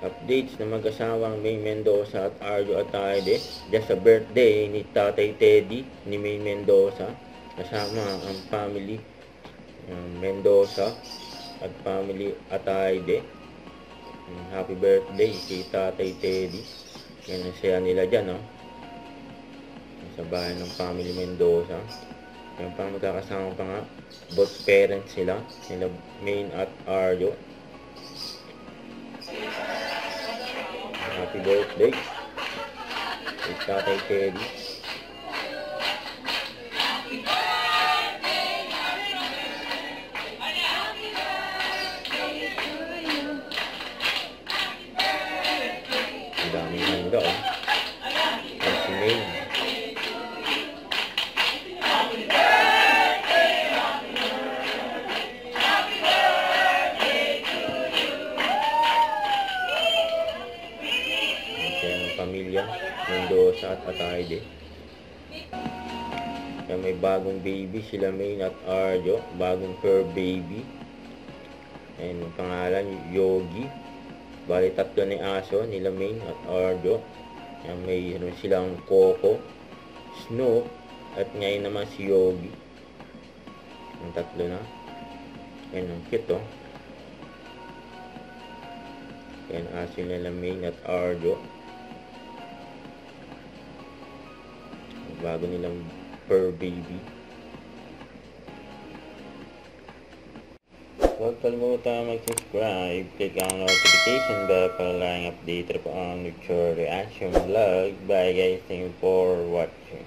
Updates na mag-asawang May Mendoza at Arjo Atayde just sa birthday ni Tatay Teddy ni May Mendoza kasama ang family Mendoza at family Atayde. Happy birthday kay Tatay Teddy. Yan ang saya nila dyan, no? Sa bahay ng family Mendoza. Yan pa, magkakasama pa nga both parents sila Main at Arjo. Happy birthday kay Tatay Teddy. Ang daming handa, oh. Ang si May. Pamilya Mendoza at Atayde. Kaya may bagong baby sila Main at Arjo, bagong fur baby. And pangalan Yogi. Bali 3 ni aso nila Main at Arjo. Kaya may silang Coco, Snoop, at ngayon naman si Yogi. Ang 3 na. Yan ang cute, oh. Yan aso nila Main at Arjo. Bago nilang fur baby. Huwag kalimutan mag-subscribe, click ang notification bell para lang update po ang future reaction vlog. Bye guys, thank you for watching.